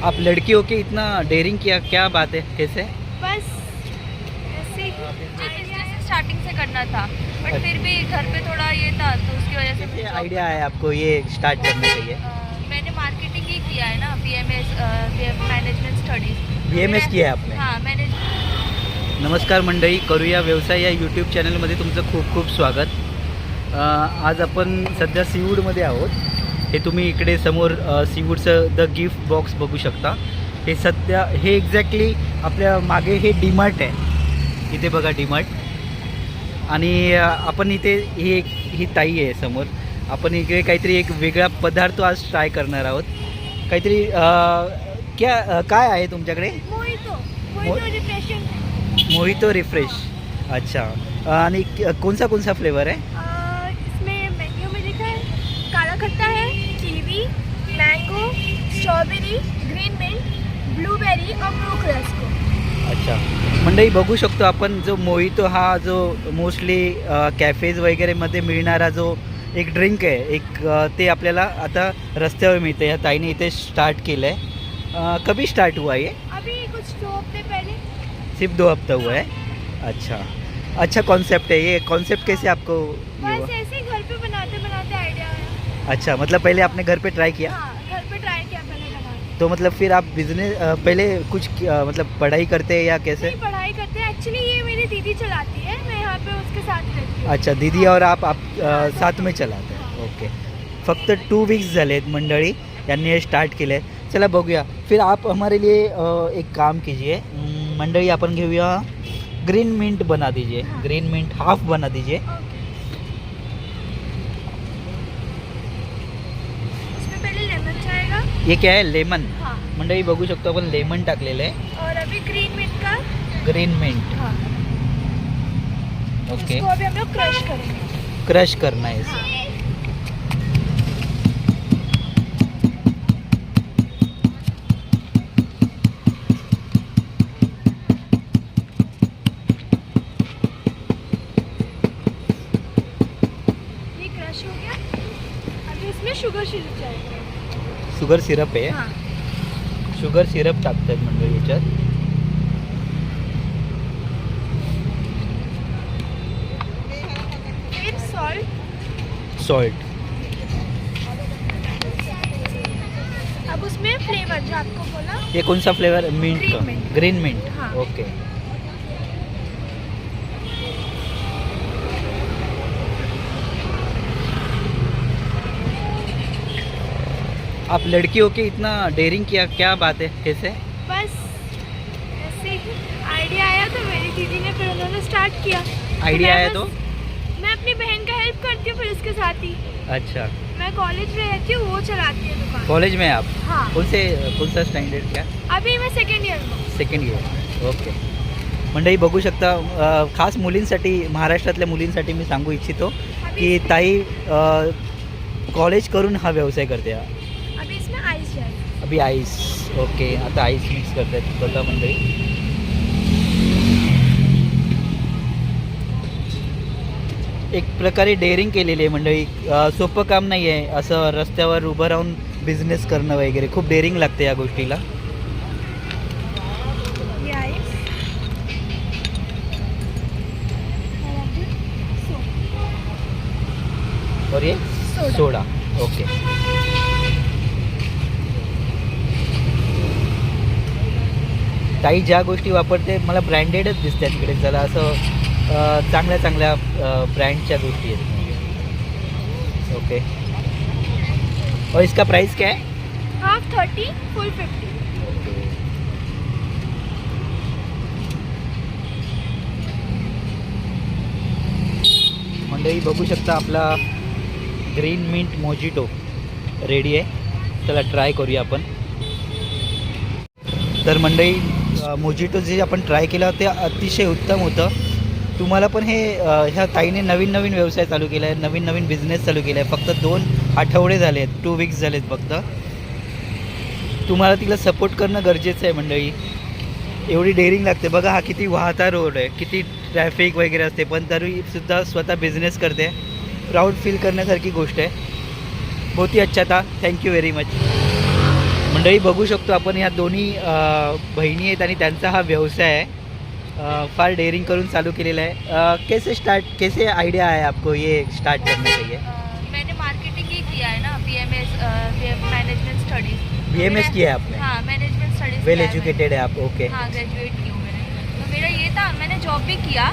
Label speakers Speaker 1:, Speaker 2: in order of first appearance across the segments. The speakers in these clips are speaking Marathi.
Speaker 1: आप लड़की हो के इतना डेयरिंग किया, क्या बात है, कैसे?
Speaker 2: बस ऐसे ही बिजनेस स्टार्टिंग से करना था, बट फिर भी घर पे थोड़ा ये था तो उसकी वजह से
Speaker 1: कैसे आइडिया है आपको ये स्टार्ट करने के लिए?
Speaker 2: मैंने मार्केटिंग ही किया है ना, BMS मैनेजमेंट स्टडीज।
Speaker 1: BMS किया आहे आपने?
Speaker 2: हाँ मैंने।
Speaker 1: नमस्कार मंडळी, करूया व्यवसाय या यूट्यूब चॅनलमध्ये तुमचं खूप खूप स्वागत. आज आपण सध्या सीवूडमध्ये आहोत. हे तुम्ही इकडे समोर सीवूडचं द गिफ्ट बॉक्स बघू शकता. हे सध्या हे एक्झॅक्टली आपल्या मागे हे डीमार्ट आहे. इथे बघा डीमार्ट. आणि आपण इथे ही ताई आहे समोर. आपण इकडे काहीतरी एक वेगळा पदार्थ आज ट्राय करणार आहोत. काहीतरी काय आहे तुमच्याकडे? Mojito refresh. अच्छा. आणि कौन सा फ्लेवर है?
Speaker 2: इसमें मेन्यू में लिखा है काला खट्टा है, kiwi, mango, strawberry, green mint, blueberry और ब्लू क्रस्को.
Speaker 1: अच्छा. मंडळी बघू शकतो आपण जो मोहितो हा जो मोस्टली कॅफेज वगैरेमध्ये मिळणारा जो एक ड्रिंक आहे, एक ते आपल्याला आता रस्त्यावर मिळतं. या ताईने इथे स्टार्ट केलं आहे. कभी स्टार्ट हुआ ये?
Speaker 2: अभी कुछ 2 हफ्ते पहले.
Speaker 1: सिर्फ 2 हफ्ता हुआ है. अच्छा. अच्छा कॉन्सेप्ट है ये. कॉन्सेप्ट कैसे आपको ये हुआ?
Speaker 2: बस ऐसे ही घर पे बनाते बनाते आइडिया आया.
Speaker 1: अच्छा, मतलब पहले आपने घर पे ट्राई किया?
Speaker 2: हाँ घर पे ट्राई किया पहले बनाना.
Speaker 1: तो मतलब फिर आप बिजनेस पहले कुछ मतलब पढ़ाई करते हैं या कैसे?
Speaker 2: नहीं, पढ़ाई करते हैं. एक्चुअली ये मेरी दीदी चलाती है, मैं यहाँ पे उसके साथ रहती हूँ.
Speaker 1: अच्छा, दीदी और आप साथ में चलाते हैं. ओके. फक्त 2 वीक्स झाले आहेत मंडळी, यांनी हे स्टार्ट केलं आहे. चला बघूया. फिर आप हमारे लिए एक काम कीजिए मंडळी, आपण घेऊया ग्रीन मिंट बना दीजिए. ग्रीन मिंट हाफ बना दीजिए.
Speaker 2: इसमें पहले लेमन जाएगा.
Speaker 1: ये क्या है? लेमन.
Speaker 2: हाँ.
Speaker 1: मंडळी बघू शकतो आपण लेमन टाकलेलं आहे.
Speaker 2: और अभी ग्रीन मिंट का.
Speaker 1: Green mint.
Speaker 2: हाँ.
Speaker 1: ओके.
Speaker 2: इसको अभी हम लोग क्रश करेंगे.
Speaker 1: क्रश करना है इसे.
Speaker 2: ये क्रश हो गया. अभी इसमें शुगर सिरप जाएगा.
Speaker 1: शुगर सिरप आहे.
Speaker 2: हाँ.
Speaker 1: शुगर सिरप टाकतात मंडळी याच्यात.
Speaker 2: फिर सॉल्ट.
Speaker 1: सॉल्ट.
Speaker 2: अब उसमें फ्लेवर जो आपको बोला.
Speaker 1: ये कौन सा फ्लेवर? मिंट का.
Speaker 2: Green mint.
Speaker 1: Green mint.
Speaker 2: हाँ.
Speaker 1: ओके. आप लड़की हो के इतना डेयरिंग किया, क्या बात है, कैसे?
Speaker 2: बस ऐसे ही आइडिया आया तो मेरी दीदी ने, फिर उन्होंने स्टार्ट किया.
Speaker 1: आइडिया
Speaker 2: मैं
Speaker 1: आया
Speaker 2: बस-
Speaker 1: तो?
Speaker 2: मैं अपनी बहन का हेल्प करती हूँ फिर उसके साथ ही.
Speaker 1: अच्छा.
Speaker 2: मैं कॉलेज में रहती हूँ, वो चलाती है दुकान.
Speaker 1: कॉलेज में आप
Speaker 2: हाँ.
Speaker 1: कौन सा स्टँडर्ड क्या?
Speaker 2: अभी मैं 2nd ईयर में.
Speaker 1: Second year. ओके. मंडळी बघू शकता, खास मुलींसाठी, महाराष्ट्रातल्या मुलींसाठी मी सांगू इच्छितो की ताई कॉलेज करून हा व्यवसाय करते.
Speaker 2: अभी इसमें आइस जाएगा.
Speaker 1: अभी आईस. ओके. आता आईस मिक्स करतात बघा मंडळी. एक प्रकारे डेअरिंग केलेली आहे मंडळी. सोपं काम नाही आहे असं रस्त्यावर उभं राहून बिझनेस करणं वगैरे. खूप डेअरिंग लागते या गोष्टीला.
Speaker 2: ये आइस. और अभी
Speaker 1: और ये
Speaker 2: सोडा.
Speaker 1: सोडा. ओके. ताई ज्या गोष्टी वापरते मला ब्रँडेडच दिसतात इकडे. जरा असं चांगल्या ब्रँडच्या गोष्टी आहेत. ओके. और इसका प्राइस क्या है?
Speaker 2: हाफ 30, फुल 50.
Speaker 1: मंडळी बघू शकता आपला ग्रीन मिंट मोजिटो रेडी आहे. चला ट्राय करूया आपण. तर मंडळी मोजिटो जे आपण ट्राय केलं ते अतिशय उत्तम होतं. तुम्हाला पण हे ह्या ताईने नवीन व्यवसाय चालू केला आहे, नवीन बिझनेस चालू केला आहे. फक्त 2 आठवडे झाले आहेत, 2 वीक्स झालेत फक्त. तुम्हाला तिला सपोर्ट करणं गरजेचं आहे मंडळी. एवढी डेअरिंग लागते. बघा हा किती वाहता रोड आहे, किती ट्रॅफिक वगैरे असते, पण तरीसुद्धा स्वतः बिझनेस करते. प्राऊड फील करण्यासारखी गोष्ट आहे. बहुत ही अच्छा था. Thank you very much. मंडळी बघू शकतो आपण ह्या दोन्ही बहिणी आहेत आणि त्यांचा हा व्यवसाय आहे. फार डेअरिंग करून चालू केलेला आहे. कैसे आइडिया है आपको ये स्टार्ट करना चाहिए?
Speaker 3: मैंने मार्केटिंग ही किया है ना, BMS मैनेजमेंट स्टडीज.
Speaker 1: BMS किया है आपने?
Speaker 3: हाँ, मैनेजमेंट स्टडीज.
Speaker 1: वेल एजुकेटेड है आप. ओके.
Speaker 3: हाँ, ग्रेजुएट की हूँ मैंने. तो मेरा ये था, मैंने जॉब भी किया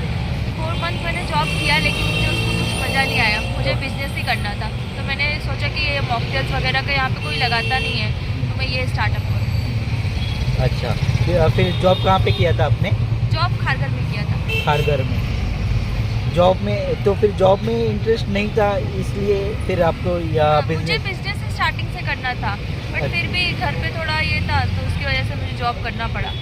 Speaker 3: 4 मंथ मैंने जॉब किया, लेकिन मुझे उसको कुछ मज़ा नहीं आया. मुझे बिजनेस ही करना था. तो मैंने सोचा कि ये मॉकटेल्स वगैरह का यहाँ पे कोई लगाता नहीं है, तो मैं ये स्टार्टअप करूँ.
Speaker 1: अच्छा, फिर जॉब कहाँ पे किया था आपने?
Speaker 3: जॉब खारघर में किया था.
Speaker 1: खारघर में. जॉब में तो फिर जॉब में इंटरेस्ट नहीं था, इसलिए फिर आपको या
Speaker 3: मुझे
Speaker 1: बिजनेस?
Speaker 3: बिजनेस स्टार्टिंग से करना था, बट
Speaker 1: अच्छा.
Speaker 3: फिर भी घर पे थोड़ा ये था, तो उसकी वजह से मुझे जॉब करना पड़ा.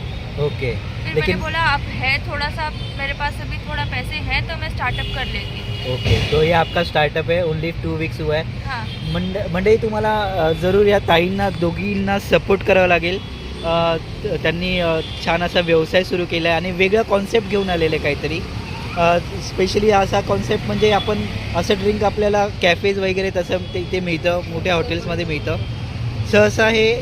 Speaker 1: ओके.
Speaker 3: फिर
Speaker 1: लेकिन
Speaker 3: मैंने बोला अब है थोड़ा सा, मेरे पास अभी थोड़ा पैसे हैं तो मैं स्टार्टअप कर लेती हूँ.
Speaker 1: ओके, तो ये आपका स्टार्टअप आहे. ओनली 2 वीक्स हुआ आहे.
Speaker 3: हाँ.
Speaker 1: मंडळी तुम्हाला जरूर या ताईंना दोघींना सपोर्ट करावा लागेल. त्यांनी छान असा व्यवसाय सुरू केला आहे आणि वेगळा कॉन्सेप्ट घेऊन आलेले काहीतरी. स्पेशली असा कॉन्सेप्ट म्हणजे आपण असं ड्रिंक आपल्याला कॅफेज वगैरे तसं ते मिळतं, मोठ्या हॉटेल्समध्ये मिळतं. सहसा हे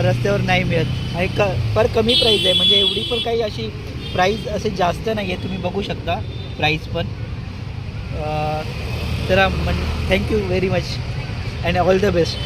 Speaker 1: रस्त्यावर नाही मिळत आणि फार कमी प्राईज आहे. म्हणजे एवढी पण काही अशी प्राईज असे जास्त नाही आहे. तुम्ही बघू शकता प्राईज पण. तर thank you very much and all the best.